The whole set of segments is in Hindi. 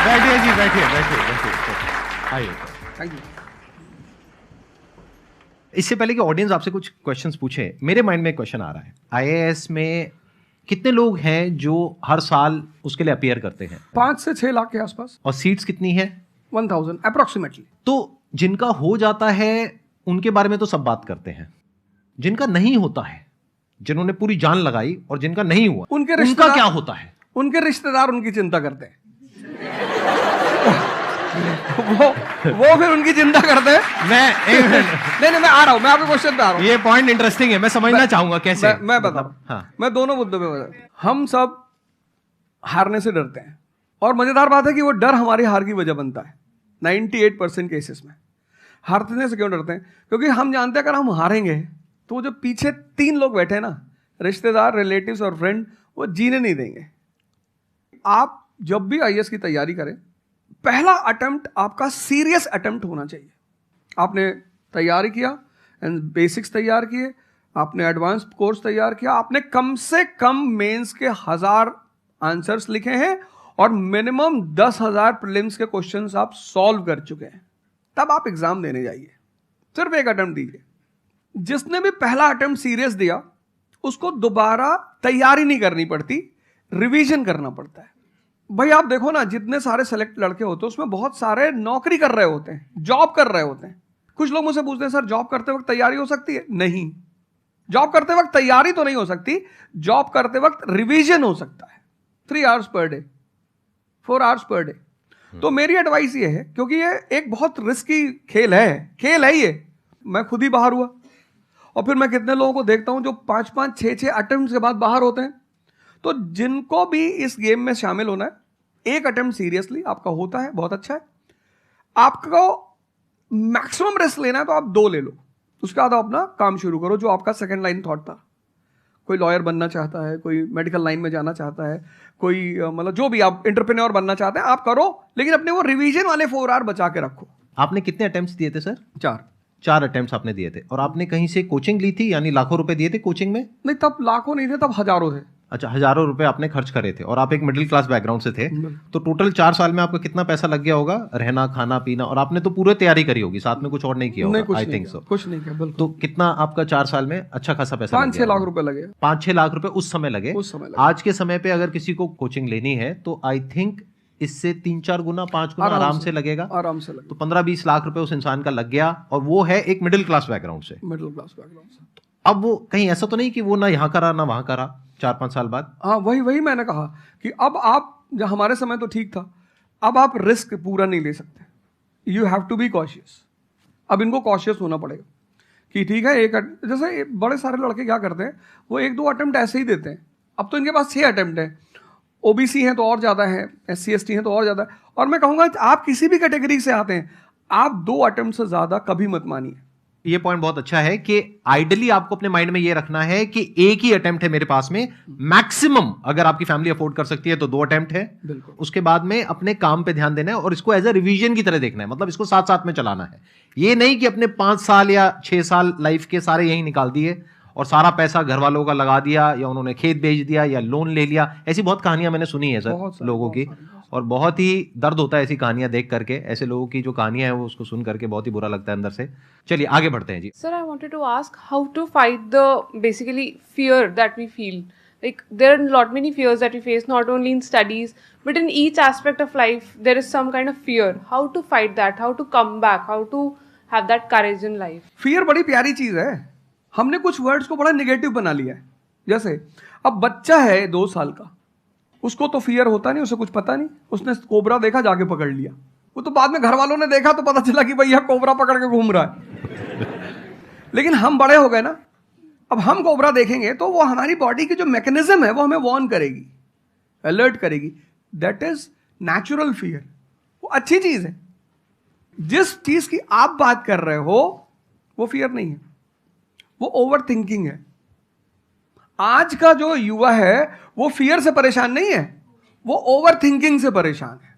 बैठिए जी, बैठिए। आइए। Thank you. इससे पहले कि ऑडियंस आपसे कुछ क्वेश्चंस पूछे, मेरे माइंड में एक क्वेश्चन आ रहा है। आईएएस में कितने लोग हैं जो हर साल उसके लिए अपीयर करते हैं? 5 से 6 लाख के आसपास। और सीट्स कितनी है? 1000 अप्रोक्सीमेटली। तो जिनका हो जाता है उनके बारे में तो सब बात करते हैं, जिनका नहीं होता है, जिन्होंने पूरी जान लगाई और जिनका नहीं हुआ, उनका क्या होता है? उनके रिश्तेदार उनकी चिंता करते हैं। वो फिर उनकी चिंता करते हैं। नहीं, मैं आ रहा हूं, मैं आपके क्वेश्चन पे आ रहा हूं। ये पॉइंट इंटरेस्टिंग है, मैं समझना चाहूंगा कैसे। मैं बताऊं। हाँ। मैं दोनों मुद्दों पे बता। हम सब हारने से डरते हैं, और मजेदार बात है कि वो डर हमारी हार की वजह बनता है। 98% केसेस में हारने से क्यों डरते हैं? क्योंकि हम जानते हैं अगर हम हारेंगे तो वो जो पीछे 3 लोग बैठे हैं ना, रिश्तेदार, रिलेटिव्स और फ्रेंड, वो जीने नहीं देंगे। आप जब भी आईएएस की तैयारी करें, पहला अटेम्प्ट आपका सीरियस अटेम्प्ट होना चाहिए। आपने तैयारी किया, बेसिक्स तैयार किए, आपने एडवांस कोर्स तैयार किया, आपने कम से कम मेंस के 1000 आंसर्स लिखे हैं और मिनिमम 10,000 प्रीलिम्स के क्वेश्चंस आप सॉल्व कर चुके हैं, तब आप एग्जाम देने जाइए। सिर्फ एक अटेम्प्ट दीजिए। जिसने भी पहला अटेम्प्ट सीरियस दिया उसको दोबारा तैयारी नहीं करनी पड़ती, रिवीजन करना पड़ता है। भाई आप देखो ना, जितने सारे सेलेक्ट लड़के होते हैं उसमें बहुत सारे नौकरी कर रहे होते हैं, जॉब कर रहे होते हैं। कुछ लोग मुझसे पूछते हैं सर जॉब करते वक्त तैयारी हो सकती है? नहीं, जॉब करते वक्त तैयारी तो नहीं हो सकती, जॉब करते वक्त रिवीजन हो सकता है। 3 hours per day, 4 hours per day. तो मेरी एडवाइस ये है, क्योंकि ये एक बहुत रिस्की खेल है ये। मैं खुद ही बाहर हुआ और फिर मैं कितने लोगों को देखता हूं जो 5-5, 6-6 अटेम्प्ट के बाद बाहर होते हैं। तो जिनको भी इस गेम में शामिल होना है, एक अटेम्प्ट सीरियसली आपका होता है, बहुत अच्छा है। आपको मैक्सिमम रिस्क लेना है तो आप 2 ले लो, उसके बाद अपना काम शुरू करो जो आपका सेकंड लाइन थॉट था। कोई लॉयर बनना चाहता है, कोई मेडिकल लाइन में जाना चाहता है, कोई मतलब जो भी आप एंटरप्रेन्योर बनना चाहते हैं आप करो, लेकिन अपने वो रिवीजन वाले 4 आवर बचा के रखो। आपने कितने अटेम्प्ट्स दिए थे सर? 4 अटेम्प्ट्स आपने दिए थे। और आपने कहीं से कोचिंग ली थी, यानी लाखों रुपए दिए थे कोचिंग में? नहीं, तब लाखों नहीं थे, तब हजारों थे। अच्छा, हजारों रुपए आपने खर्च करे थे और आप एक मिडिल क्लास बैकग्राउंड से थे। तो टोटल 4 साल में आपका कितना पैसा लग गया होगा? रहना, खाना, पीना, और आपने तो पूरी तैयारी करी होगी, साथ में कुछ और नहीं किया होगा? I think so. कुछ नहीं किया, बिल्कुल। तो कितना आपका 4 साल में अच्छा खासा पैसा? 5-6 लाख रुपए लगे। 5-6 लाख रुपए उस समय लगे। आज के समय पे अगर किसी को कोचिंग लेनी है तो आई थिंक इससे 3-4 गुना, 5 गुना आराम से लगेगा। आराम से लगेगा। तो 15-20 लाख रुपए उस इंसान का लग गया, और वो है एक मिडिल क्लास बैकग्राउंड से। अब वो कहीं ऐसा तो नहीं कि वो ना यहाँ करा ना वहां करा 4-5 साल बाद? हाँ, वही मैंने कहा कि अब आप, जब हमारे समय तो ठीक था, अब आप रिस्क पूरा नहीं ले सकते। You have to be cautious. अब इनको कॉशियस होना पड़ेगा कि ठीक है, जैसे बड़े सारे लड़के क्या करते हैं, वो 1-2 अटेम्प्ट ऐसे ही देते हैं। अब तो इनके पास 6 अटेम्प्ट है, ओबीसी हैं तो और ज़्यादा है, SC ST हैं तो और ज़्यादा है। और मैं कहूँगा आप किसी भी कैटेगरी से आते हैं, आप 2 अटेम्प्ट से ज़्यादा कभी मत मानिए। ये पॉइंट बहुत अच्छा है कि आइडियली आपको अपने माइंड में ये रखना है कि एक ही अटेम्प्ट है मेरे पास में, मैक्सिमम अगर आपकी फैमिली अफोर्ड कर सकती है तो 2 अटेम्प्ट है। उसके बाद में अपने काम पे ध्यान देना है और इसको एज ए रिवीजन की तरह देखना है, मतलब इसको साथ साथ में चलाना है। ये नहीं कि अपने 5 साल या 6 साल लाइफ के सारे यही निकाल दिए और सारा पैसा घर वालों का लगा दिया, या उन्होंने खेत बेच दिया या लोन ले लिया। ऐसी बहुत कहानियां मैंने सुनी है सर लोगों की, और बहुत ही दर्द होता है ऐसी कहानियां देख करके। ऐसे लोगों की जो कहानियां हैं वो उसको सुन करके बहुत ही बुरा लगता है अंदर से। चलिए आगे बढ़ते हैं जी। Sir, I wanted to ask how to fight the basically fear that we feel. Like there are lot many fears that we face, not only in studies but in each aspect of life. There is some kind of fear. How to fight that? How to come back? How to have that courage in life? Fear बड़ी प्यारी चीज है। हमने कुछ वर्ड्स को बड़ा नेगेटिव बना लिया है। जैसे अब बच्चा है 2 साल का, उसको तो फियर होता नहीं, उसे कुछ पता नहीं, उसने कोबरा देखा जाके पकड़ लिया। वो तो बाद में घर वालों ने देखा तो पता चला कि भैया कोबरा पकड़ के घूम रहा है। लेकिन हम बड़े हो गए ना, अब हम कोबरा देखेंगे तो वो हमारी बॉडी की जो मैकेनिज्म है वो हमें वार्न करेगी, अलर्ट करेगी। That is natural fear. वो अच्छी चीज है। जिस चीज की आप बात कर रहे हो वो फियर नहीं है, वो ओवर थिंकिंग है। आज का जो युवा है वो फियर से परेशान नहीं है, वो ओवर थिंकिंग से परेशान है।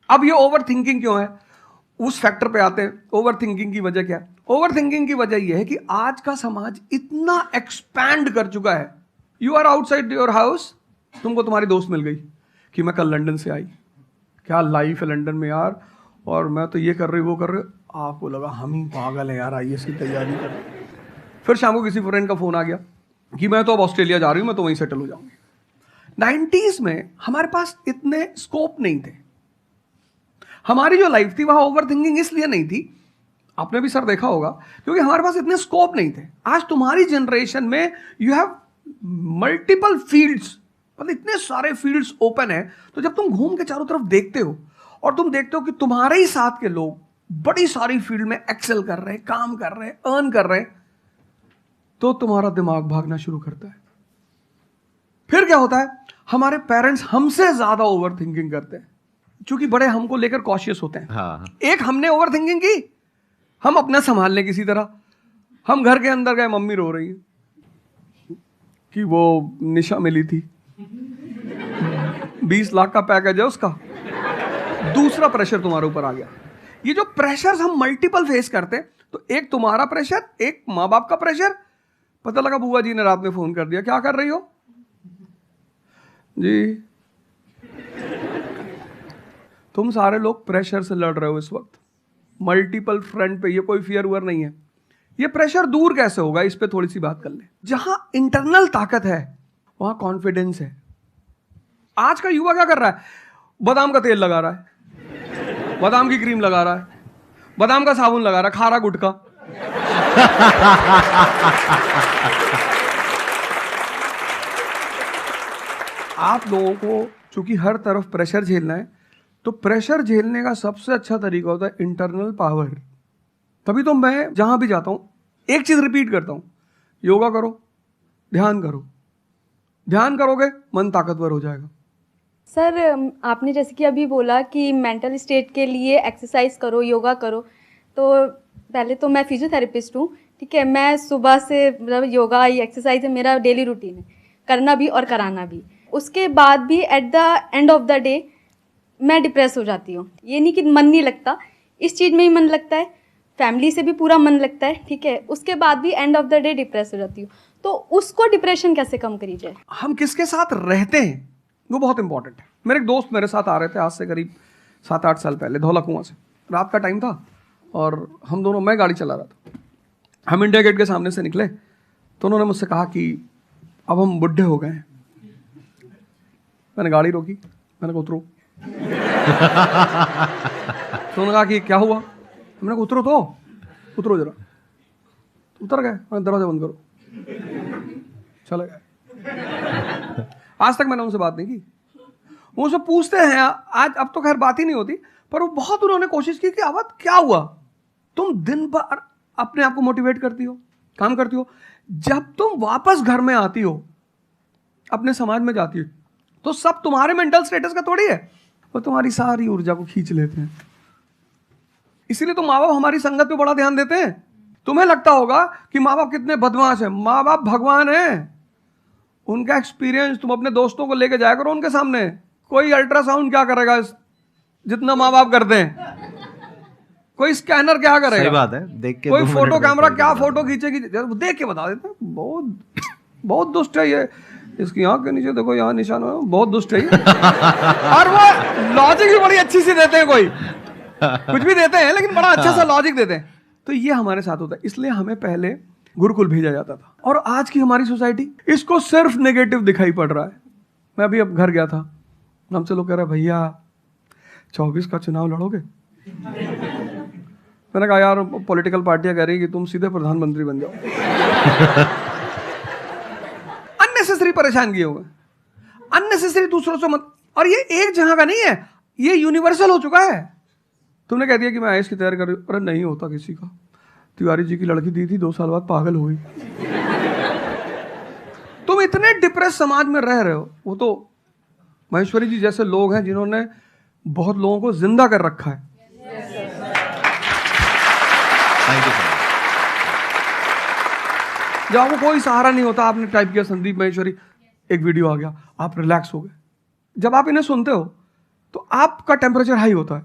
अब ये ओवर थिंकिंग क्यों है, उस फैक्टर पे आते हैं। ओवर थिंकिंग की वजह क्या है? ओवर थिंकिंग की वजह यह है कि आज का समाज इतना एक्सपैंड कर चुका है। You are outside your house, तुमको तुम्हारी दोस्त मिल गई कि मैं कल लंदन से आई, क्या लाइफ है लंदन में यार, और मैं तो ये कर रही वो कर रही। आपको लगा हम ही पागल हैं यार, आईएएस की तैयारी कर रहे हैं। फिर शाम को किसी फ्रेंड का फोन आ गया कि मैं तो अब ऑस्ट्रेलिया जा रही हूँ, मैं तो वहीं सेटल हो जाऊंगी। 90s में हमारे पास इतने स्कोप नहीं थे। हमारी जो लाइफ थी वहां ओवर थिंकिंग इसलिए नहीं थी, आपने भी सर देखा होगा, क्योंकि हमारे पास इतने स्कोप नहीं थे। आज तुम्हारी जनरेशन में यू हैव मल्टीपल फील्ड्स, मतलब इतने सारे फील्ड्स ओपन है। तो जब तुम घूम के चारों तरफ देखते हो और तुम देखते हो कि तुम्हारे ही साथ के लोग बड़ी सारी फील्ड में एक्सेल कर रहे हैं, काम कर रहे हैं, अर्न कर रहे हैं, तो तुम्हारा दिमाग भागना शुरू करता है। फिर क्या होता है, हमारे पेरेंट्स हमसे ज्यादा ओवर थिंकिंग करते हैं, क्योंकि बड़े हमको लेकर कॉशियस होते हैं। हाँ। एक हमने ओवर थिंकिंग की, हम अपना संभाल लें किसी तरह। हम घर के अंदर गए, मम्मी रो रही है कि वो निशा मिली थी, 20 लाख का पैकेज है उसका। दूसरा प्रेशर तुम्हारे ऊपर आ गया। ये जो प्रेशर्स हम मल्टीपल फेस करते हैं, तो एक तुम्हारा प्रेशर, एक माँ बाप का प्रेशर। पता लगा बुआ जी ने रात में फोन कर दिया, क्या कर रही हो जी? तुम सारे लोग प्रेशर से लड़ रहे हो इस वक्त, मल्टीपल फ्रंट पे। ये कोई फियर वुअर नहीं है। ये प्रेशर दूर कैसे होगा, इस पे थोड़ी सी बात कर ले। जहां इंटरनल ताकत है वहां कॉन्फिडेंस है। आज का युवा क्या कर रहा है? बादाम का तेल लगा रहा है, बादाम की क्रीम लगा रहा है, बादाम का साबुन लगा रहा है, खा रहा गुटखा। आप लोगों को चूंकि हर तरफ प्रेशर झेलना है, तो प्रेशर झेलने का सबसे अच्छा तरीका होता है इंटरनल पावर। तभी तो मैं जहां भी जाता हूं एक चीज रिपीट करता हूं, योगा करो, ध्यान करो। ध्यान करोगे मन ताकतवर हो जाएगा। सर, आपने जैसे कि अभी बोला कि मेंटल स्टेट के लिए एक्सरसाइज करो, योगा करो। तो पहले तो मैं फिजियोथेरेपिस्ट हूँ, ठीक है। मैं सुबह से मतलब योगा एक्सरसाइज है मेरा डेली रूटीन है, करना भी और कराना भी। उसके बाद भी at the end of the day मैं डिप्रेस हो जाती हूँ। ये नहीं कि मन नहीं लगता, इस चीज़ में ही मन लगता है, फैमिली से भी पूरा मन लगता है, ठीक है। उसके बाद भी end of the day depress हो जाती हूँ। तो उसको डिप्रेशन कैसे कम करी जाए? हम किसके साथ रहते हैं वो बहुत इंपॉर्टेंट है। मेरे एक दोस्त मेरे साथ आ रहे थे आज से करीब 7-8 साल पहले, धौला कुआं से। रात का टाइम था और हम दोनों, मैं गाड़ी चला रहा था, हम इंडिया गेट के सामने से निकले तो उन्होंने मुझसे कहा कि अब हम बुढ़े हो गए हैं। मैंने गाड़ी रोकी, मैंने कहा उतरो। तो उन्होंने कहा कि क्या हुआ? मैंने कहा उतरो, तो उतरो जरा। तो उतर गए, मैंने दरवाजा बंद करो, चले गए। आज तक मैंने उनसे बात नहीं की। वो उनसे पूछते हैं आज, अब तो खैर बात ही नहीं होती, पर वो बहुत उन्होंने कोशिश की कि अवध क्या हुआ? तुम दिन भर अपने आप को मोटिवेट करती हो, काम करती हो, जब तुम वापस घर में आती हो, अपने समाज में जाती हो, तो सब तुम्हारे मेंटल स्टेटस का थोड़ी है, वो तुम्हारी सारी ऊर्जा को खींच लेते हैं। इसीलिए तो माँ बाप हमारी संगत पे बड़ा ध्यान देते हैं। तुम्हें लगता होगा कि माँ बाप कितने बदमाश हैं, माँ बाप भगवान हैं। उनका एक्सपीरियंस तुम अपने दोस्तों को लेके जाया करो उनके सामने। कोई अल्ट्रासाउंड क्या करेगा जितना माँ बाप करते हैं, कोई स्कैनर क्या करेगा? सही बात है, देख के कोई 2 फोटो मिनट कैमरा में क्या फोटो खींचेगी, देख के बता देते हैं। बहुत बहुत दुष्ट है ये, इसकी आंख के नीचे देखो यहाँ निशान है, बहुत दुष्ट है ये। और वो लॉजिक भी बड़ी अच्छी सी देते हैं, कोई कुछ भी देते हैं लेकिन बड़ा अच्छा सा लॉजिक देते हैं। तो ये हमारे साथ होता है। इसलिए हमें पहले गुरुकुल भेजा जाता था, और आज की हमारी सोसाइटी इसको सिर्फ नेगेटिव दिखाई पड़ रहा है। मैं अभी अब घर गया था, हमसे लोग कह रहे भैया 24 का चुनाव लड़ोगे? मैंने कहा यार पॉलिटिकल पार्टियां कह रही कि तुम सीधे प्रधानमंत्री बन जाओ। अननेसेसरी परेशान किए हुए, अननेसेसरी दूसरों से मत। और ये एक जगह का नहीं है, ये यूनिवर्सल हो चुका है। तुमने कह दिया कि मैं आईएएस की तैयारी कर रही हूं, अरे नहीं होता किसी का। तिवारी जी की लड़की दी थी, 2 साल बाद पागल हो गई। तुम इतने डिप्रेस समाज में रह रहे हो। वो तो महेश्वरी जी जैसे लोग हैं जिन्होंने बहुत लोगों को जिंदा कर रखा है। जब आपको कोई सहारा नहीं होता, आपने टाइप किया संदीप महेश्वरी, एक वीडियो आ गया, आप रिलैक्स हो गए। जब आप इन्हें सुनते हो तो आपका टेम्परेचर हाई होता है।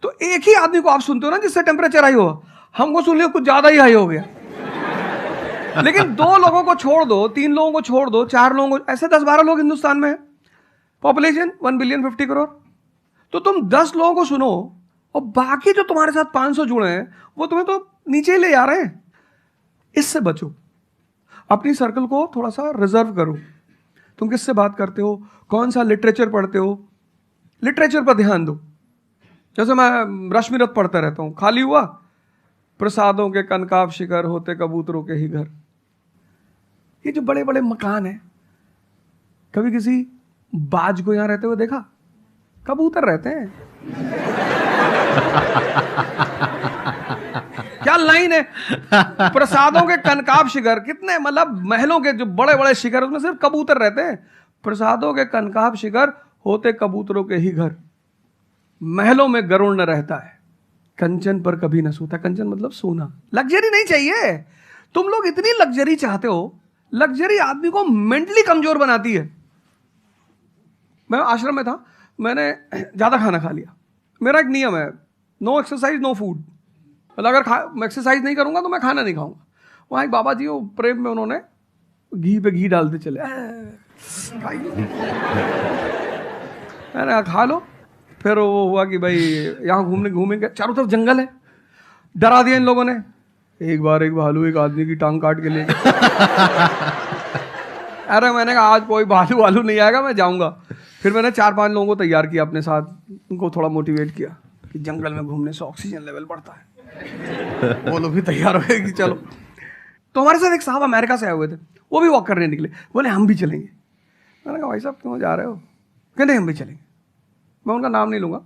तो एक ही आदमी को आप सुनते हो ना जिससे टेम्परेचर हाई हुआ, हमको सुन लिया कुछ ज्यादा ही हाई हो गया। लेकिन 2 लोगों को छोड़ दो, 3 लोगों को छोड़ दो, 4 लोगों को, ऐसे 10-12 लोग हिंदुस्तान में है, पॉपुलेशन 1 बिलियन 50 करोड़। तो तुम 10 लोगों को सुनो और बाकी जो तुम्हारे साथ 500 जुड़े हैं वो तुम्हें तो नीचे ही ले जा रहे हैं। इससे बचो, अपनी सर्कल को थोड़ा सा रिजर्व करो। तुम किससे बात करते हो, कौन सा लिटरेचर पढ़ते हो, लिटरेचर पर ध्यान दो। जैसे मैं रश्मिरथ पढ़ता रहता हूँ, खाली हुआ प्रसादों के कनकाब शिखर होते कबूतरों के ही घर। ये जो बड़े बड़े मकान हैं, कभी किसी बाज को यहां रहते हुए देखा? कबूतर रहते हैं। क्या लाइन है, प्रसादों के कनकाब शिखर, कितने मतलब महलों के जो बड़े बड़े शिखर उसमें सिर्फ कबूतर रहते हैं। प्रसादों के कनकाब शिखर होते कबूतरों के ही घर, महलों में गरुड़ न रहता है, कंचन पर कभी न सोता। कंचन मतलब सोना। लग्जरी नहीं चाहिए। तुम लोग इतनी लग्जरी चाहते हो, लग्जरी आदमी को मेंटली कमजोर बनाती है। मैं आश्रम में था, मैंने ज्यादा खाना खा लिया। मेरा एक नियम है, नो एक्सरसाइज नो फूड। मतलब अगर मैं एक्सरसाइज नहीं करूंगा तो मैं खाना नहीं खाऊंगा। वहां एक बाबा जी, वो प्रेम में उन्होंने घी पे घी डालते चले, मैंने खा लो। फिर वो हुआ कि भाई यहाँ घूमेंगे, चारों तरफ जंगल है, डरा दिया इन लोगों ने। एक बार एक भालू एक आदमी की टांग काट के ले गया। अरे मैंने कहा आज कोई भालू वालू नहीं आएगा, मैं जाऊंगा। फिर मैंने 4-5 लोगों को तैयार किया अपने साथ, उनको थोड़ा मोटिवेट किया कि जंगल में घूमने से ऑक्सीजन लेवल बढ़ता है। वो लोग भी तैयार हो गए कि चलो। तो हमारे साथ एक साहब अमेरिका से आए हुए थे, वो भी वॉक करने निकले, बोले हम भी चलेंगे। मैंने कहा भाई साहब क्यों जा रहे हो? कहते हम भी चलेंगे। मैं उनका नाम नहीं लूंगा।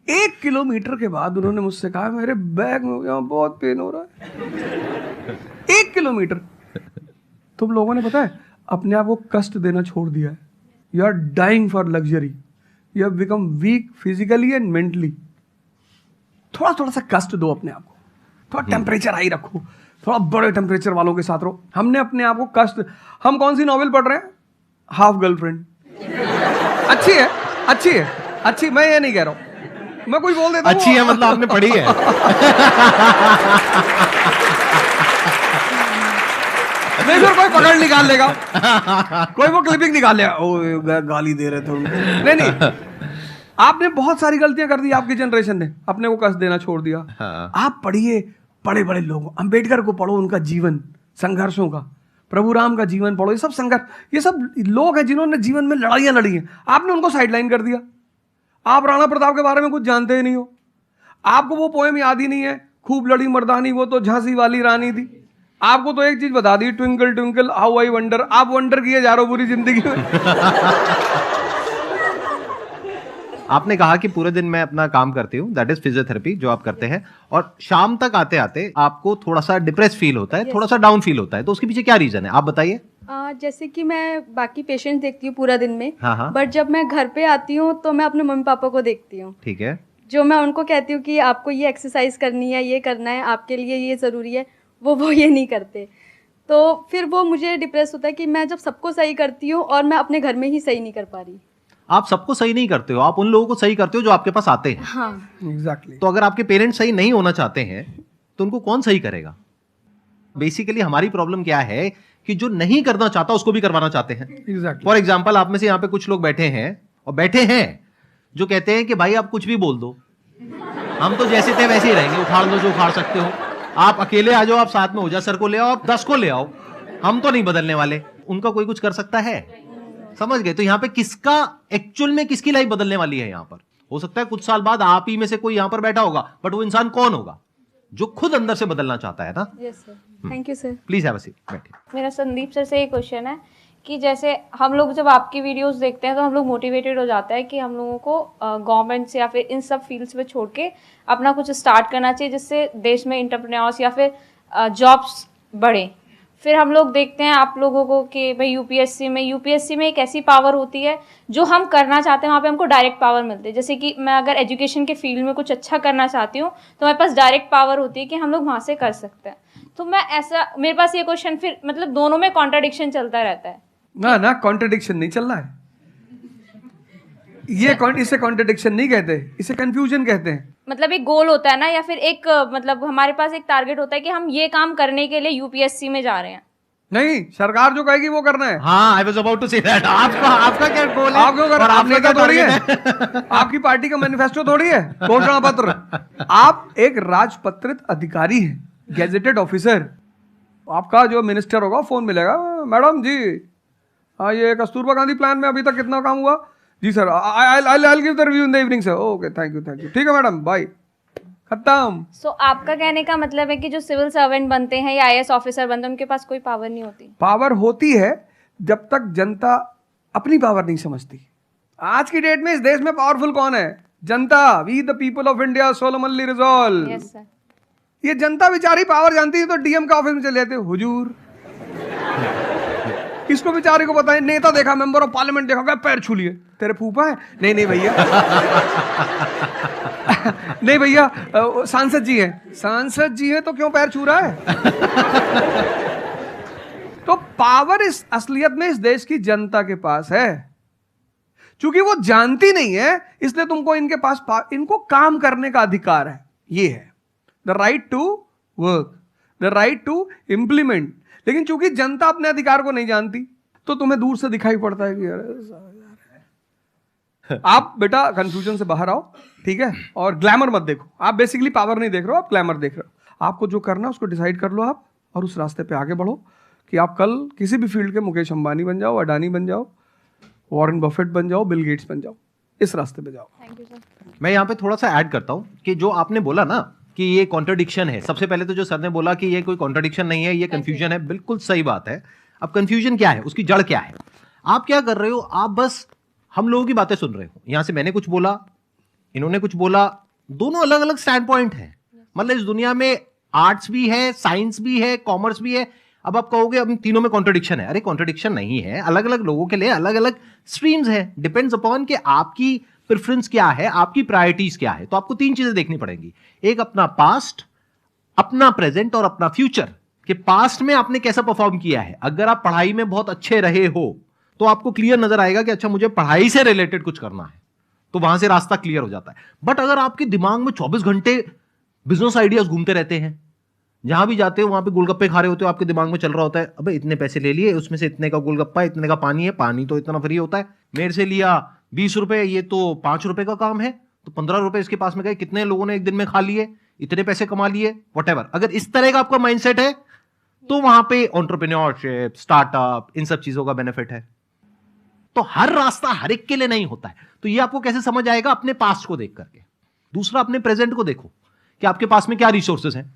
1 किलोमीटर के बाद उन्होंने मुझसे कहा मेरे बैग में यहाँ बहुत पेन हो रहा है। 1 किलोमीटर। तुम लोगों ने पता है अपने आप को कष्ट देना छोड़ दिया है। You are dying for luxury, you have become weak physically and mentally. थोड़ा थोड़ा सा कष्ट दो अपने आप को, थोड़ा टेम्परेचर हाई रखो, थोड़ा बड़े टेम्परेचर वालों के साथ रहो। हमने अपने आप को कष्ट, हम कौन सी नॉवेल पढ़ रहे हैं? Half girlfriend. अच्छी है, अच्छी है, अच्छी, मैं ये नहीं कह रहा हूं, मैं कुछ बोल देता हूं। अच्छी है मतलब आपने पढ़ी है। नहीं फिर कोई पकड़ निकाल लेगा, कोई वो क्लिपिंग निकाल लेगा, ओ गाली दे रहे थे उनको। नहीं, आपने बहुत सारी गलतियां कर दी, आपकी जनरेशन ने अपने को कष्ट देना छोड़ दिया। हाँ। आप पढ़िए बड़े बड़े लोगों, अंबेडकर को पढ़ो, उनका जीवन संघर्षों का, प्रभु राम का जीवन पढ़ो। ये सब संघर्ष, ये सब लोग हैं जिन्होंने जीवन में लड़ाइयां लड़ी हैं। आपने उनको साइडलाइन कर दिया। आप राणा प्रताप के बारे में कुछ जानते ही नहीं हो, आपको वो पोएम याद ही नहीं है, खूब लड़ी मर्दानी वो तो झांसी वाली रानी थी। आपको तो एक चीज बता दी, twinkle twinkle how I wonder. आप वंडर किए जा रहे हो पूरी जिंदगी में। आपने कहा कि पूरे दिन मैं अपना काम करती हूँ, दैट इज फिजियोथेरेपी जो आप करते हैं, और शाम तक आते आते आपको थोड़ा सा डिप्रेस फील होता है, थोड़ा सा डाउन फील होता है, तो उसके पीछे क्या रीजन है आप बताइए। जैसे कि मैं बाकी पेशेंट देखती हूँ पूरा दिन में, हाँ। बट जब मैं घर पे आती हूँ तो मैं अपने मम्मी पापा को देखती हूँ। ठीक है। जो मैं उनको कहती हूँ कि आपको ये एक्सरसाइज करनी है, ये करना है, आपके लिए ये ज़रूरी है, वो ये नहीं करते। तो फिर वो मुझे डिप्रेस होता है कि मैं जब सबको सही करती हूँ और मैं अपने घर में ही सही नहीं कर पा रही। आप सबको सही नहीं करते हो, आप उन लोगों को सही करते हो जो आपके पास आते हैं। हाँ एग्जैक्टली। तो अगर आपके पेरेंट्स सही नहीं होना चाहते हैं तो उनको कौन सही करेगा? बेसिकली हमारी प्रॉब्लम क्या है कि जो नहीं करना चाहता उसको भी करवाना चाहते हैं। एग्जैक्टली। फॉर एग्जाम्पल आप में से यहाँ पे कुछ लोग बैठे हैं और बैठे हैं जो कहते हैं कि भाई आप कुछ भी बोल दो, हम तो जैसे थे वैसे ही रहेंगे, उखाड़ लो जो उखाड़ सकते हो, आप अकेले आ जाओ, आप साथ में ओझा सर को ले आओ, आप 10 को ले आओ, हम तो नहीं बदलने वाले। उनका कोई कुछ कर सकता है? समझ गए? तो यहाँ पे किसका एक्चुअल में किसकी लाइफ बदलने वाली है? यहाँ पर हो सकता है कुछ साल बाद आप ही में से कोई यहाँ पर बैठा होगा, बट वो इंसान कौन होगा? जो खुद अंदर से बदलना चाहता है ना। Yes sir, thank you sir. Please have a seat, बैठिए। मेरा संदीप सर से ये क्वेश्चन है कि जैसे हम लोग जब आपकी वीडियोस देखते हैं तो हम लोग मोटिवेटेड हो जाता है कि हम लोगों को गवर्नमेंट से या फिर इन सब फील्ड्स में छोड़ के अपना कुछ स्टार्ट करना चाहिए जिससे देश में एंटरप्रेन्योर्स या फिर जॉब्स बढ़े। फिर हम लोग देखते हैं आप लोगों को कि भाई यूपीएससी में एक ऐसी पावर होती है जो हम करना चाहते हैं वहाँ पे हमको डायरेक्ट पावर मिलती है। जैसे कि मैं अगर एजुकेशन के फील्ड में कुछ अच्छा करना चाहती हूँ तो मेरे पास डायरेक्ट पावर होती है कि हम लोग वहाँ से कर सकते हैं। तो मैं ऐसा, मेरे पास ये क्वेश्चन फिर मतलब दोनों में कॉन्ट्राडिक्शन चलता रहता है। ना कॉन्ट्रडिक्शन नहीं चल रहा है ये। इसे कॉन्ट्रडिक्शन नहीं कहते, इसे कंफ्यूजन कहते हैं। मतलब एक गोल होता है ना, या फिर एक मतलब हमारे पास एक टारगेट होता है कि हम ये काम करने के लिए यूपीएससी में जा रहे हैं, नहीं, सरकार जो कहेगी वो करना है। हाँ, I was about to say that. आपका क्या गोल है? आप क्यों कर, और आप आपका नेता क्या थोड़ी है, target है? आपकी पार्टी का मैनिफेस्टो थोड़ी है, घोषणा पत्र। आप एक राजपत्रित अधिकारी हैं, गैजेटेड ऑफिसर। आपका जो मिनिस्टर होगा फोन मिलेगा, मैडम जी हाँ ये कस्तूरबा गांधी प्लान में अभी तक कितना काम हुआ जी sir, I give the review in the evening sir. Okay thank you ठीक है मैडम, बाय, खत्म। सो आपका कहने का मतलब है कि जो सिविल सर्वेंट बनते हैं या आईएएस ऑफिसर बनते हैं उनके पास कोई पावर नहीं होती? पावर होती है जब तक जनता अपनी पावर नहीं समझती। आज की डेट में इस देश में पावरफुल कौन है? जनता। We the people of India solemnly resolve. Yes sir. ये जनता बेचारी पावर जानती है तो डीएम का ऑफिस में चले जाते हैं, हुजूर किसको बेचारे को बताएं? नेता देखा, मेंबर ऑफ पार्लियामेंट देखा, पैर छू लिए, तेरे फूफा है? नहीं भैया नहीं भैया सांसद जी हैं। सांसद जी हैं तो क्यों पैर छू रहा है? तो पावर इस असलियत में इस देश की जनता के पास है। चूंकि वो जानती नहीं है इसलिए तुमको इनके पास इनको काम करने का अधिकार है। ये है the right to work, the right to implement. लेकिन चूंकि जनता अपने अधिकार को नहीं जानती तो तुम्हें दूर से दिखाई पड़ता है कि अरे आप बेटा कंफ्यूजन से बाहर आओ, ठीक है? और ग्लैमर मत देखो। आप बेसिकली पावर नहीं देख रहे हो, आप ग्लैमर देख रहे हो। आपको जो करना है उसको डिसाइड कर लो आप, और उस रास्ते पे आगे बढ़ो कि आप कल किसी भी फील्ड के मुकेश अंबानी बन जाओ, अडानी बन जाओ, वॉरेन बफेट बन जाओ, बिल गेट्स बन जाओ। इस रास्ते पे जाओ। Thank you sir. मैं यहाँ पे थोड़ा सा ऐड करता हूँ कि जो आपने बोला ना कि ये कॉन्ट्रडिक्शन है, सबसे पहले तो जो सर ने बोला कि ये कोई कॉन्ट्रडिक्शन नहीं है, ये कंफ्यूजन है, बिल्कुल सही बात है। अब कंफ्यूजन क्या है, उसकी जड़ क्या है? आप क्या कर रहे हो? आप बस हम लोगों की बातें सुन रहे हो। यहां से मैंने कुछ बोला, इन्होंने कुछ बोला, दोनों अलग अलग स्टैंड पॉइंट है। मतलब इस दुनिया में आर्ट्स भी है, साइंस भी है, कॉमर्स भी है। अब आप कहोगे अब तीनों में कॉन्ट्रडिक्शन है। अरे कॉन्ट्रडिक्शन नहीं है, अलग अलग लोगों के लिए अलग अलग स्ट्रीम्स है। डिपेंड्स अपॉन कि आपकी प्रेफरेंस क्या है, आपकी प्रायोरिटीज क्या है। तो आपको तीन चीजें देखनी पड़ेंगी, एक अपना पास्ट, अपना प्रेजेंट और अपना फ्यूचर। कि पास्ट में आपने कैसा परफॉर्म किया है। अगर आप पढ़ाई में बहुत अच्छे रहे हो तो आपको क्लियर नजर आएगा कि अच्छा मुझे पढ़ाई से रिलेटेड कुछ करना है, तो वहां से रास्ता क्लियर हो जाता है। बट अगर आपके दिमाग में 24 घंटे बिजनेस आइडियाज घूमते रहते हैं, जहां भी जाते हो वहां पे गोलगप्पे खा रहे होते हो, आपके दिमाग में चल रहा होता है अबे इतने पैसे ले लिए, उसमें से इतने का गोलगप्पा, इतने का पानी है, पानी तो इतना फ्री होता है, मेरे से लिया 20 रुपए, ये तो 5 रुपए का काम है, तो 15 रुपए इसके पास में गए, कितने लोगों ने एक दिन में खा लिए, इतने पैसे कमा लिए, व्हाटएवर। अगर इस तरह का आपका माइंडसेट है तो वहां पे एंटरप्रेन्योरशिप, स्टार्टअप, इन सब चीजों का बेनिफिट है। तो हर रास्ता हर एक के लिए नहीं होता है। तो ये आपको कैसे समझ आएगा? अपने पास्ट को देख करके। दूसरा, अपने प्रेजेंट को देखो कि आपके पास में क्या रिसोर्सेज हैं।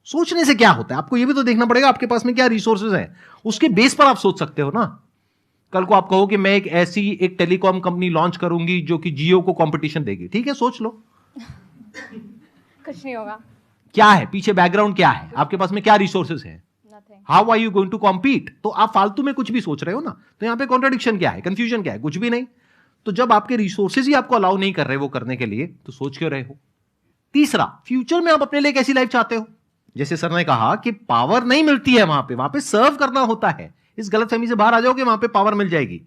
सोचने से क्या होता है, आपको ये भी तो देखना पड़ेगा आपके पास में क्या रिसोर्सेज हैं। उसके बेस पर आप सोच सकते हो ना। कल को आप कहो कि मैं एक टेलीकॉम कंपनी लॉन्च करूंगी जो कि जियो को कंपटीशन देगी, ठीक है, सोच लो। कुछ नहीं होगा। क्या है पीछे, बैकग्राउंड क्या है, आपके पास में क्या रिसोर्सेज हैं, how are you going to compete. तो आप फालतू में कुछ भी सोच रहे हो ना। तो यहां पे कॉन्ट्रडिक्शन क्या है, कंफ्यूजन क्या है? कुछ भी नहीं। तो जब आपके रिसोर्सेज ही आपको अलाउ नहीं कर रहे वो करने के लिए, तो सोच क्यों रहे हो? तीसरा, फ्यूचर में आप अपने लिए कैसी लाइफ चाहते हो। जैसे सर ने कहा कि पावर नहीं मिलती है वहां पे सर्व करना होता है। इस गलतफहमी से बाहर आ जाओ कि वहां पे पावर मिल जाएगी।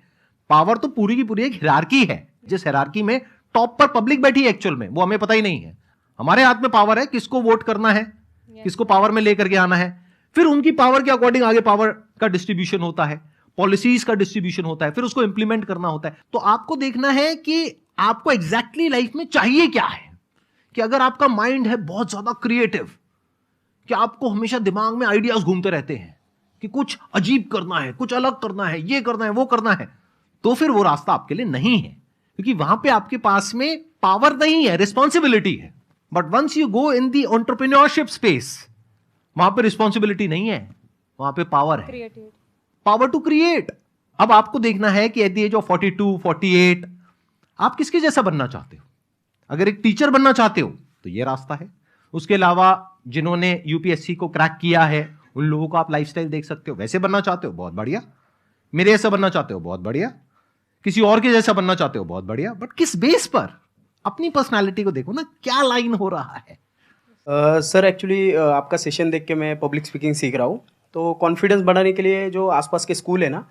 पावर तो पूरी की पूरी एक हिरार्की है, जिस हिरार्की में टॉप पर पब्लिक बैठी है एक्चुअल में, वो हमें पता ही नहीं है। हमारे हाथ में पावर है, किसको वोट करना है, किसको पावर में लेकर के आना है। फिर उनकी पावर के अकॉर्डिंग आगे पावर का डिस्ट्रीब्यूशन होता है, पॉलिसीज का डिस्ट्रीब्यूशन होता है, फिर उसको इंप्लीमेंट करना होता है। तो आपको देखना है कि आपको एग्जैक्टली लाइफ में चाहिए क्या है। कि अगर आपका माइंड है बहुत ज्यादा क्रिएटिव, कि आपको हमेशा दिमाग में आइडियाज घूमते रहते हैं कि कुछ अजीब करना है, कुछ अलग करना है, ये करना है, वो करना है, तो फिर वो रास्ता आपके लिए नहीं है। क्योंकि वहां पे आपके पास में पावर नहीं है, रिस्पॉन्सिबिलिटी है। But once you go in the entrepreneurship space, वहां पे रिस्पॉन्सिबिलिटी नहीं है, वहां पे पावर है, पावर टू क्रिएट। अब आपको देखना है कि एट द एज ऑफ 42, 48 आप किसके जैसा बनना चाहते हो। अगर एक टीचर बनना चाहते हो तो ये रास्ता है। उसके अलावा जिन्होंने यूपीएससी को क्रैक किया है उन लोगों का आप लाइफस्टाइल देख सकते हो। वैसे बनना चाहते हो, बहुत बढ़िया। मेरे जैसा बनना चाहते हो, बहुत बढ़िया। किसी और के जैसा बनना चाहते हो, बहुत बढ़िया। बट किस बेस पर? अपनी पर्सनालिटी को देखो ना, क्या लाइन हो रहा है। सर एक्चुअली आपका सेशन देख के मैं पब्लिक स्पीकिंग सीख रहा हूँ। तो कॉन्फिडेंस बढ़ाने के लिए जो आसपास के स्कूल है ना,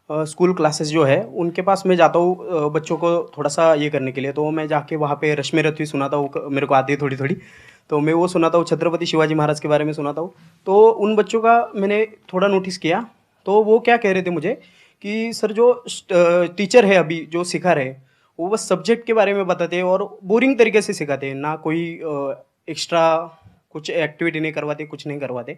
स्कूल क्लासेस जो है उनके पास मैं जाता हूँ बच्चों को थोड़ा सा ये करने के लिए। तो मैं जाके वहाँ पे रश्मि रथवी सुनाता हूँ, मेरे को आती है थोड़ी थोड़ी। तो मैं वो सुनाता हूँ, छत्रपति शिवाजी महाराज के बारे में सुनाता हूँ। तो उन बच्चों का मैंने थोड़ा नोटिस किया, तो वो क्या कह रहे थे मुझे कि सर जो टीचर है अभी जो सिखा रहे हैं वो बस सब्जेक्ट के बारे में बताते हैं और बोरिंग तरीके से सिखाते हैं, ना कोई एक्स्ट्रा कुछ एक्टिविटी नहीं करवाते, कुछ नहीं करवाते।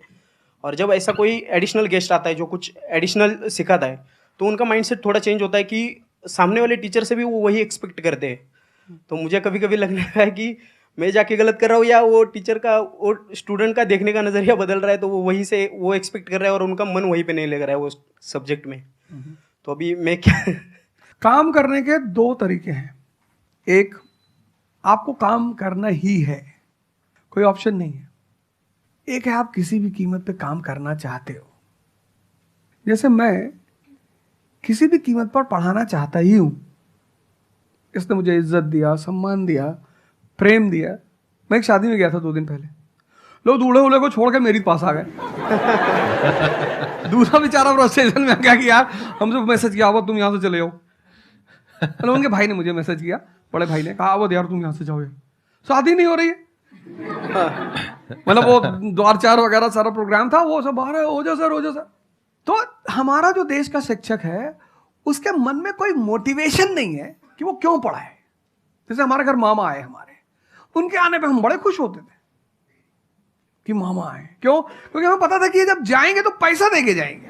और जब ऐसा कोई एडिशनल गेस्ट आता है जो कुछ एडिशनल सिखाता है तो उनका माइंडसेट थोड़ा चेंज होता है कि सामने वाले टीचर से भी वो वही एक्सपेक्ट करते हैं। तो मुझे कभी कभी लगने लगा है कि मैं जाके गलत कर रहा हूँ या वो टीचर का, वो स्टूडेंट का देखने का नज़रिया बदल रहा है, तो वो वहीं से वो एक्सपेक्ट कर रहा है और उनका मन वहीं पे नहीं लग रहा है वो सब्जेक्ट में। तो अभी मैं क्या काम करने के दो तरीके हैं। एक, आपको काम करना ही है, कोई ऑप्शन नहीं है। एक है आप किसी भी कीमत पे काम करना चाहते हो। जैसे मैं किसी भी कीमत पर पढ़ाना चाहता ही हूं। इसने मुझे इज्जत दिया, सम्मान दिया, प्रेम दिया। मैं एक शादी में गया था 2 दिन पहले, लोग दूल्हे उल्हे को छोड़ के मेरे पास आ गए। दूसरा बेचारा फ्रस्ट्रेशन में आ गया कि यार हमसे मैसेज किया, तुम यहाँ से चले जाओ। मतलब उनके भाई ने मुझे मैसेज किया, बड़े भाई ने कहा, यार तुम यहाँ से जाओ, शादी नहीं हो रही है। मतलब वो द्वार चार वगैरह सारा प्रोग्राम था, वो सब बाहर हो जाओ सर। तो हमारा जो देश का शिक्षक है उसके मन में कोई मोटिवेशन नहीं है कि वो क्यों पढ़ाए। जैसे हमारे घर मामा आए, हमारे उनके आने पे हम बड़े खुश होते थे कि मामा आए। क्यों? क्योंकि हमें पता था कि ये जब जाएंगे तो पैसा देके जाएंगे।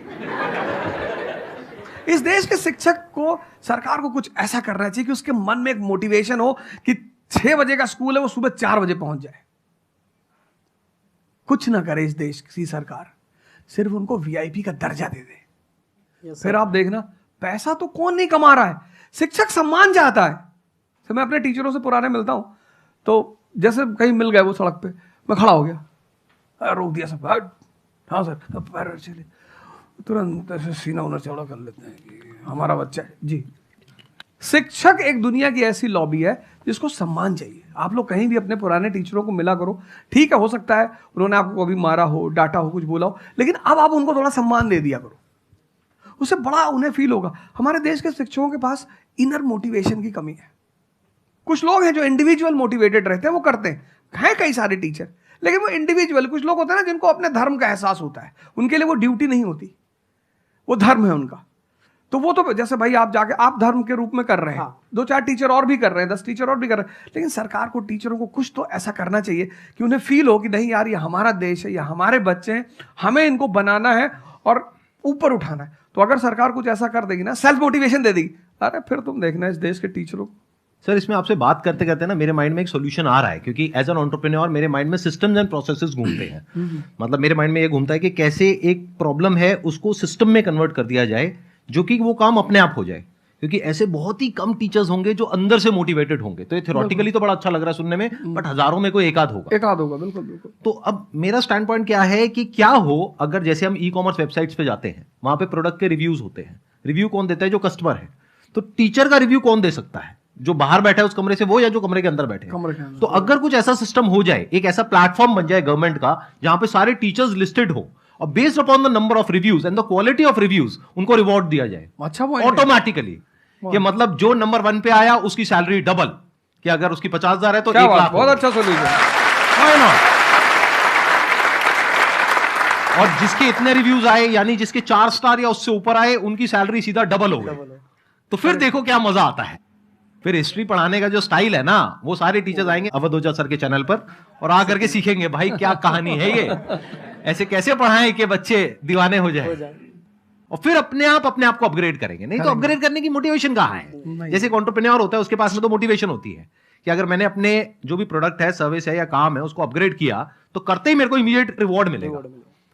इस देश के शिक्षक को, सरकार को कुछ ऐसा करना चाहिए कि उसके मन में एक मोटिवेशन हो कि 6 बजे का स्कूल है, वो सुबह 4 बजे पहुंच जाए। कुछ ना करे इस देश की सरकार, सिर्फ उनको वीआईपी का दर्जा दे दे। फिर आप देखना, पैसा तो कौन नहीं कमा रहा है, शिक्षक सम्मान चाहता है। तो मैं अपने टीचरों से पुराने मिलता हूं, तो जैसे कहीं मिल गए वो सड़क पे, मैं खड़ा हो गया, रोक दिया सब, हाँ सर, पैर चले, तुरंत ऐसे सीना उन्हें चौड़ा कर लेते हैं कि हमारा बच्चा है जी। शिक्षक एक दुनिया की ऐसी लॉबी है जिसको सम्मान चाहिए। आप लोग कहीं भी अपने पुराने टीचरों को मिला करो, ठीक है, हो सकता है उन्होंने आपको कभी मारा हो, डांटा हो, कुछ बोला हो, लेकिन अब आप उनको थोड़ा सम्मान दे दिया करो, उससे बड़ा उन्हें फील होगा। हमारे देश के शिक्षकों के पास इनर मोटिवेशन की कमी है। कुछ लोग हैं जो इंडिविजुअल मोटिवेटेड रहते हैं, वो करते हैं कई सारे टीचर, लेकिन वो इंडिविजुअल। कुछ लोग होते हैं ना जिनको अपने धर्म का एहसास होता है, उनके लिए वो ड्यूटी नहीं होती, वो धर्म है उनका। तो वो तो जैसे भाई आप जाके आप धर्म के रूप में कर रहे हैं, हाँ। 2-4 टीचर और भी कर रहे हैं, 10 टीचर और भी कर रहे हैं, लेकिन सरकार को, टीचरों को कुछ तो ऐसा करना चाहिए कि उन्हें फील हो कि नहीं यार, ये हमारा देश है, ये हमारे बच्चे हैं, हमें इनको बनाना है और ऊपर उठाना है। तो अगर सरकार कुछ ऐसा कर देगी ना, सेल्फ मोटिवेशन दे देगी, अरे फिर तुम देखना इस देश के टीचरों को। सर, इसमें आपसे बात करते करते ना मेरे माइंड में एक सॉल्यूशन आ रहा है, क्योंकि एज एन एंटरप्रेन्योर मेरे माइंड में सिस्टम्स एंड प्रोसेसेस घूमते हैं। मतलब मेरे माइंड में ये घूमता है कि कैसे एक प्रॉब्लम है उसको सिस्टम में कन्वर्ट कर दिया जाए, जो कि वो काम अपने आप हो जाए। क्योंकि ऐसे बहुत ही कम टीचर्स होंगे जो अंदर से मोटिवेटेड होंगे। तो ये थ्योरेटिकली तो बड़ा अच्छा लग रहा है सुनने में, बट हजारों में कोई एक आध होगा। बिल्कुल। तो अब मेरा स्टैंड पॉइंट क्या है कि क्या हो अगर जैसे हम ई-कॉमर्स वेबसाइट्स पे जाते हैं, वहां पे प्रोडक्ट के रिव्यूज होते हैं। रिव्यू कौन देता है? जो कस्टमर है। तो टीचर का रिव्यू कौन दे सकता है? जो बाहर बैठा है उस कमरे से, वो या जो कमरे के अंदर बैठे हैं। तो अगर कुछ ऐसा सिस्टम हो जाए, एक ऐसा प्लेटफॉर्म बन जाए गवर्नमेंट का जहां पे सारे टीचर्स लिस्टेड हो और based upon the number of reviews and the quality of reviews उनको रिवॉर्ड दिया जाए अच्छा ऑटोमेटिकली। कि मतलब जो नंबर 1 पे आया उसकी सैलरी डबल, कि अगर उसकी 50,000 है तो 1 लाख। बहुत अच्छा सोल्यूशन। और जिसके इतने रिव्यूज आए, यानी जिसके 4 स्टार या उससे ऊपर आए, उनकी सैलरी सीधा डबल हो गई। तो फिर देखो क्या मजा आता है। फिर हिस्ट्री पढ़ाने का जो स्टाइल है ना, वो सारे टीचर्स आएंगे अवध ओझा सर के चैनल पर और आकर के सीखेंगे भाई क्या कहानी है ये, ऐसे कैसे पढ़ाएं कि बच्चे दीवाने हो जाए। और फिर अपने आप को अपग्रेड करेंगे। नहीं तो अपग्रेड करने की मोटिवेशन कहाँ है? जैसे एक एंटरप्रेन्योर होता है, उसके पास में तो मोटिवेशन होती है कि अगर मैंने अपने जो भी प्रोडक्ट है, सर्विस है या काम है, उसको अपग्रेड किया तो करते ही मेरे को इमीडिएट रिवॉर्ड मिलेगा।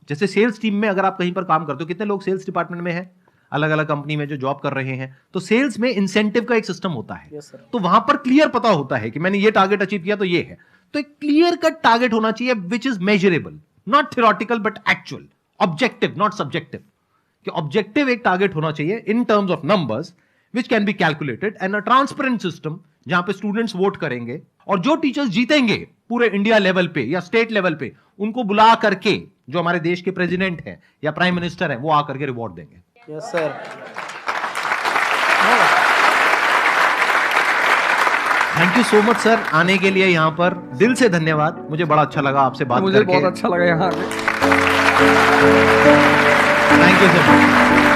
जैसे सेल्स टीम में अगर आप कहीं पर काम करते हो, कितने लोग सेल्स डिपार्टमेंट में है, अलग अलग कंपनी में जो जॉब कर रहे हैं, तो सेल्स में इंसेंटिव का एक सिस्टम होता है। तो वहां पर क्लियर पता होता है कि मैंने ये टारगेट अचीव किया तो ये है। तो एक क्लियर कट टारगेट होना चाहिए which is measurable, not theoretical but actual, objective not subjective. कि ऑब्जेक्टिव एक टारगेट होना चाहिए in terms of numbers which can be calculated and a transparent system जहां पे स्टूडेंट्स वोट करेंगे और जो टीचर्स जीतेंगे पूरे इंडिया लेवल पे या स्टेट लेवल पे, उनको बुला करके जो हमारे देश के प्रेसिडेंट हैं या प्राइम मिनिस्टर हैं, वो आकर के रिवॉर्ड देंगे। Yes sir. Thank you so much sir आने के लिए यहाँ पर, दिल से धन्यवाद। मुझे बड़ा अच्छा लगा आपसे बात मुझे करके। बहुत अच्छा लगा यहाँ आके। Thank you so much.